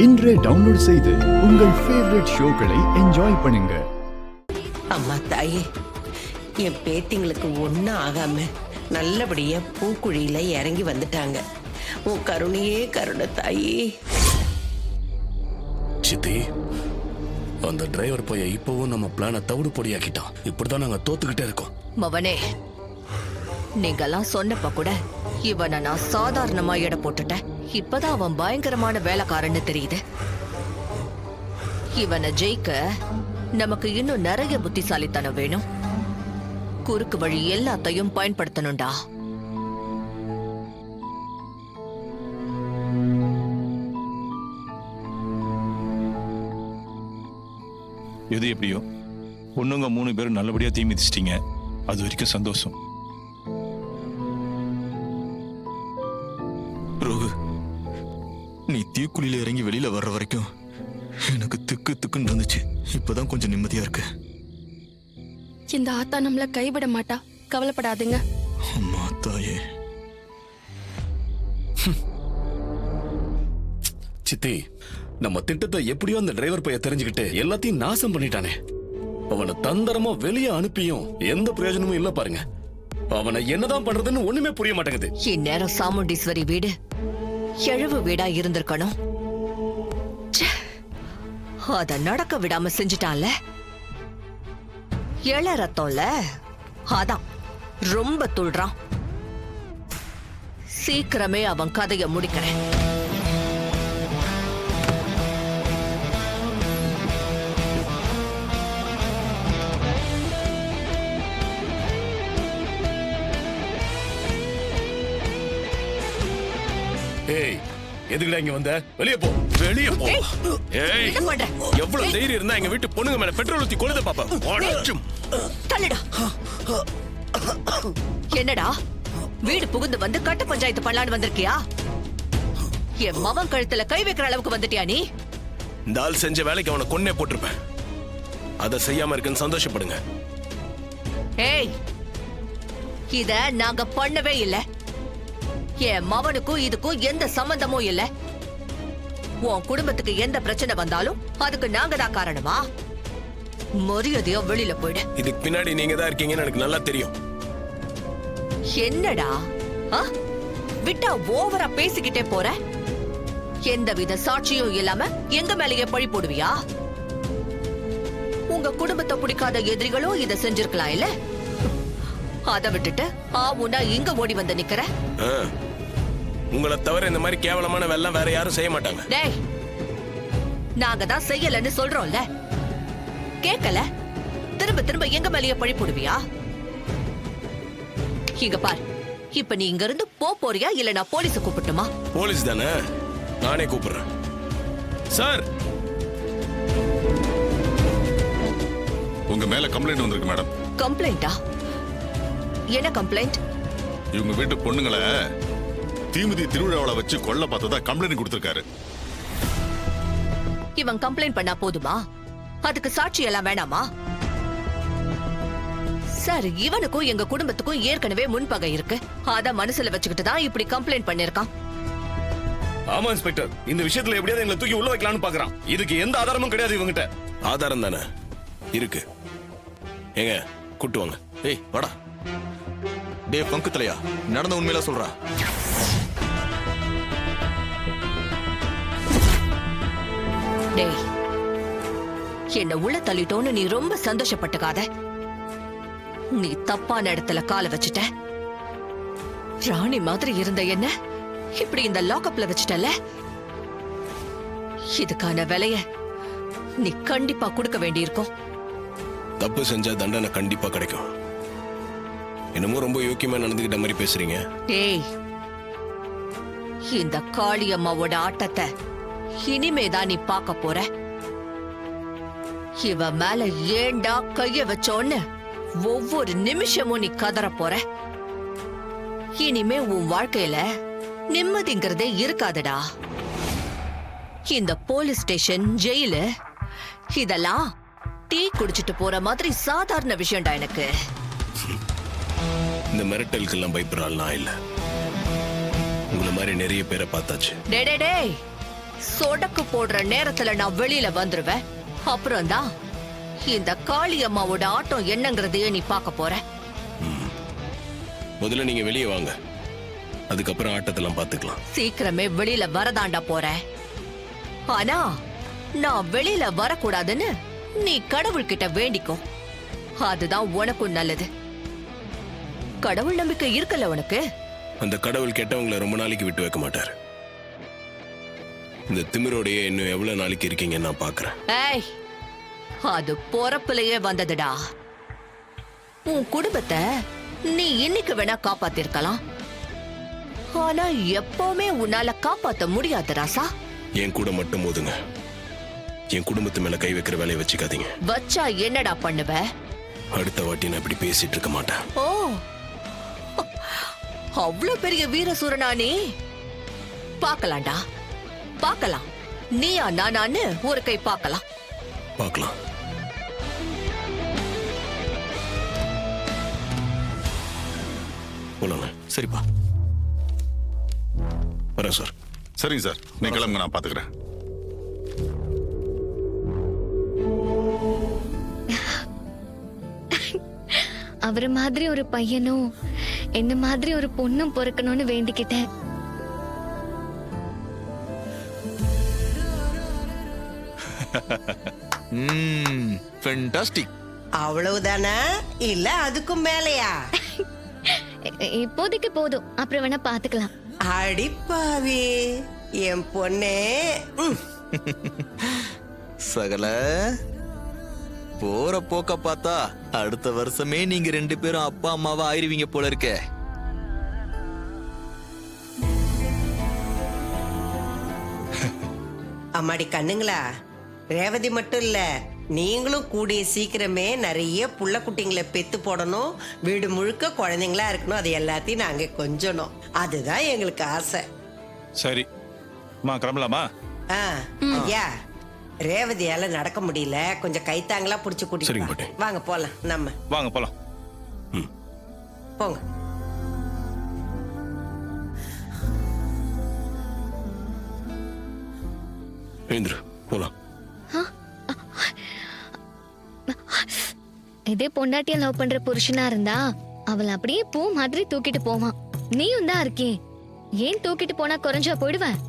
இன்றே டவுன்லோட் செய்து உங்கள் ஃபேவரட் ஷோக்களை என்ஜாய் பண்ணுங்க. அம்மா தாயே, என் பேத்திங்களுக்கு ஒன்றும் ஆகாம நல்லபடியா பூக்குழியில இறங்கி வந்துட்டாங்க. உன் கருணையே கருணை தாயே. சித்தி, அந்த டிரைவர் போய் இப்பவும் நம்ம பிளான தவிடு பொடியாக்கிட்டான். இப்படிதான் நாங்க தோத்துக்கிட்டே இருக்கோம். மவனே, நீங்கெல்லாம் சொன்னப்ப கூட இவனை நான் சாதாரணமா எடை போட்டுட்டேன். இப்பதான் அவன் பயங்கரமான வேலைக்காரன்னு தெரியுது. இவனை ஜெயிக்க நமக்கு இன்னும் நிறைய புத்திசாலித்தனம் வேணும். குறுக்கு வழி எல்லாத்தையும் பயன்படுத்தணும்டா. எது எப்படியோ பொண்ணுங்க 3 பேரும் நல்லபடியா தீ மிதிச்சிட்டீங்க. அது வரைக்கும் சந்தோஷம். ரோகு, நீ தீக்குழியில இறங்கி வெளியில வர்ற வரைக்கும் எனக்கு திக்கு திக்குன்னு இருந்துச்சு. இப்பதான் கொஞ்சம் நிம்மதியா இருக்கு. இந்த ஆத்தா நம்மள கைவிட மாட்டா, கவலைப்படாதீங்க. அம்மா தாயே. சித்தி, நம்ம திட்டத்தை எப்படியோ அந்த டிரைவர் பைய தெரிஞ்சுக்கிட்டு எல்லாத்தையும் நாசம் பண்ணிட்டானே. அவனை தந்திரமா வெளியே அனுப்பியும் எந்த பிரயோஜனமும் இல்ல பாருங்க. அவனை என்னதான் பண்றதுன்னு ஒண்ணுமே புரிய மாட்டேங்குது. இந்நேரம் சாமுண்டீஸ்வரி வீடு எழுவு வீடா இருந்திருக்கணும். அத நடக்க விடாம செஞ்சுட்டான்ல. இள ரத்தம்ல அதான் ரொம்ப துள்றான். சீக்கிரமே அவன் கதைய முடிக்கிறேன். ஏய், எதுக்குடா இங்க வந்த? வெளியே போ, வெளியே போ. ஏய், என்ன பண்ற? எவ்வளவு தைரியம் இருந்தா எங்க வீட்டு பொண்ணுங்க மேல பெட்ரோல் ஊத்தி கொளுத பாப்பா. தள்ளுடா. என்னடா வீடு புகுந்து வந்து கட்ட பஞ்சாயத்து பண்ணலான்னு வந்திருக்கியா? என் மவன் கழுத்துல கை வைக்கிற அளவுக்கு வந்துட்டியா நீ? இந்த ஆள் செஞ்ச வேலைக்கு அவனை கொன்னே போட்டிருப்பேன். அதை செய்யாம இருக்குன்னு சந்தோஷப்படுங்க. ஏய், இத நாங்க பண்ணவே இல்ல. என் மவனுக்கும் இதுக்கும் எந்த சம்பந்தமும் இல்ல. உன் குடும்பத்துக்கு எந்த பிரச்சனை வந்தாலும் அதுக்கு நாங்க தான் காரணமா? மரியாதையோ வெளியில போயிடு. இதுக்கு பின்னாடி நீங்க தான் இருக்கீங்கன்னு எனக்கு நல்லா தெரியும். என்னடா விட்டா ஓவரா பேசிக்கிட்டே போற? எந்தவித சாட்சியும் இல்லாம எங்க மேலேயே பழி போடுவியா? உங்க குடும்பத்தை பிடிக்காத எதிரிகளும் இத செஞ்சிருக்கலாம் இல்ல? அதை விட்டுட்டு ஆவுனா இங்க ஓடி வந்து நிக்கிற. உங்களை தவிர இந்த மாதிரி கேவலமான வேலை வேற யாரும் செய்ய மாட்டாங்க. டேய், நாங்க தான் செய்யலன்னு சொல்றோம்ல. கேக்கல? திரும்ப திரும்ப எங்க மேலேயே பழி போடுவியா? இங்க பார், இப்ப நீ இங்க இருந்து போறியா இல்ல நான் போலீஸ கூப்பிட்டுமா? போலீஸ் தானே, நானே கூப்பிடுறேன். சார், உங்க மேல கம்ப்ளைண்ட் வந்திருக்கு மேடம். கம்ப்ளைண்டா? என்ன கம்ப்ளைண்ட்? இவங்க வீட்டு பொண்ணுங்களை தீமிதி திருவிழாவில வச்சு கொல்ல பார்த்ததா கம்ப்ளைண்ட் கொடுத்திருக்காரு. இவன் கம்ப்ளைண்ட் பண்ணா போதுமா? அதுக்கு சாட்சி எல்லாம் வேணாமா? சார், இவனுக்கும் எங்க குடும்பத்துக்கும் ஏற்கனவே முன்பகை இருக்கு. அத மனசுல வச்சுக்கிட்டு தான் இப்படி கம்ப்ளைண்ட் பண்ணிருக்கான். ஆமா இன்ஸ்பெக்டர், இந்த விஷயத்துல எப்படியாவது எங்களை தூக்கி உள்ள வைக்கலாம்னு பாக்குறான். இதுக்கு எந்த ஆதாரமும் கிடையாது இவங்கிட்ட. ஆதாரம் தானே இருக்கு. ஏங்க கூட்டு வாங்க. ஏய் வாடா. டே பங்கு தலையா, நடந்த உண்மையில சொல்றா. டேய், என்ன உள்ள தள்ளிட்டோன்னு நீ ரொம்ப சந்தோஷப்பட்டுக்காத. நீ தப்பான இடத்துல காலை வச்சுட்ட. ராணி மாதிரி இருந்த என்ன இப்படி இந்த லாக்அப்ல வச்சுட்டல. இதுக்கான விலைய நீ கண்டிப்பா கொடுக்க வேண்டியிருக்கும். தப்பு செஞ்சா தண்டனை கண்டிப்பா கிடைக்கும். என்னமோ ரொம்ப யோக்கியமா நடந்துகிட்ட மாதிரி பேசுறீங்க. டேய், இந்த காளியம்மாவோட ஆட்டத்தை இனிமேதான் நீ பார்க்க போற. இவ மேல ஏண்டா கைய வச்சோன்னு ஒவ்வொரு நிமிஷமும் நீ கதற போற. இனிமே உன் வாழ்க்கையில நிம்மதிங்கிறதே இருக்காதடா. இந்த போலீஸ் ஸ்டேஷன், ஜெயிலு இதெல்லாம் டீ குடிச்சிட்டு போற மாதிரி சாதாரண விஷயம்டா எனக்கு. இந்த மிரட்டலுக்கெல்லாம் பயப்படுறாள் நான் இல்ல. உங்களை மாதிரி நிறைய பேரை பார்த்தாச்சு. டேய், சொடக்கு போடுற நேரத்துல நான் வெளியில வந்துருவேன். அப்புறம் தான் இந்த காளியம்மாவோட ஆட்டம் என்னங்கறதையே நீ பார்க்க போற. முதல்ல நீங்க வெளியே வாங்க, அதுக்கப்புறம் ஆட்டத்தெல்லாம் பார்த்துக்கலாம். சீக்கிரமே வெளியில வரதாண்டா போறேன். ஆனா நான் வெளியில வரக்கூடாதுன்னு நீ கடவுள்கிட்ட வேண்டிக்கோ. அதுதான் உனக்கும் நல்லது. கடவுள் நம்பிக்கை இருக்கல உனக்கு? அந்த கடவுள் கெட்டவங்களை ரொம்ப நாளைக்கு விட்டு வைக்க மாட்டார். இந்த திமிரோடையே இன்னும் எவ்வளவு நாளைக்கு இருக்கீங்கன்னு நான் பாக்குறேன். ஏய், அது பொறப்புலயே வந்ததுடா. உன் குடும்பத்தை நீ இன்னைக்கு வேணா காப்பாத்திருக்கலாம், ஆனா எப்பவுமே உன்னால காப்பாத்த முடியாது ராசா. என் கூட மட்டும் மோதுங்க, என் குடும்பத்து மேல கை வைக்கிற வேலையை வச்சுக்காதீங்க. வச்சா என்னடா பண்ணுவ? அடுத்த வாட்டி நான் இப்படி பேசிட்டு இருக்க மாட்டேன். ஓ, அவ்வளவு பெரிய வீரசூரனா நீ? பார்க்கலாம்டா, பார்க்கலாம். நீயா நானான்னு ஒரு கை பார்க்கலாம். பார்க்கலாம். போலாங்க. சரிப்பா. வரேன் சார். சரிங்க சார், நீ கிளம்புங்க, நான் பாத்துக்கிறேன். அவரை மாதிரி ஒரு பையனும் என்ன மாதிரி ஒரு பொண்ணும் பொறுக்கணும்னு வேண்டிக்கிட்டேன். ஃபென்டாஸ்டிக். அவ்வளவுதானா இல்ல அதுக்கும் மேலையா? இப்போதைக்கு போதும், அப்புறம் வேணா பாத்துக்கலாம். அடிப்பாவி என் பொண்ணே. சகல போற போக்க பார்த்தா அடுத்த வருஷமே நீங்க 2 பேரும் அப்பா அம்மாவா ஆயிருவீங்க போல இருக்க. அம்மாடி கண்ணுங்களா, ரேவதி மட்டும் இல்ல, நீங்களும் கூடிய சீக்கிரமே நிறைய புள்ள குட்டிங்களை பெத்து போடணும், வீடு முழுக்க குழந்தைங்களா இருக்கணும், அது எல்லாத்தையும் நாங்க கொஞ்சணும். அதுதான் எங்களுக்கு ஆசை. சரி அம்மா, கிளம்பலாமா? ஐயா, ரேவதியால நடக்க முடியல, கொஞ்சம் கைத்தாங்களா புடிச்சு சரிங்க கூட்டிட்டு பாட்டி. வா. வாங்க போலாம். நம்ம வாங்க போலாம். போங்க. எழுந்துரு, போலாம். இதே பொண்டாட்டிய லவ் பண்ற புருஷனா இருந்தா அவளை அப்படியே பூ மாதிரி தூக்கிட்டு போவான். நீயும் தான் இருக்கே, ஏன் தூக்கிட்டு போனா குறைஞ்சா போயிடுவேன்?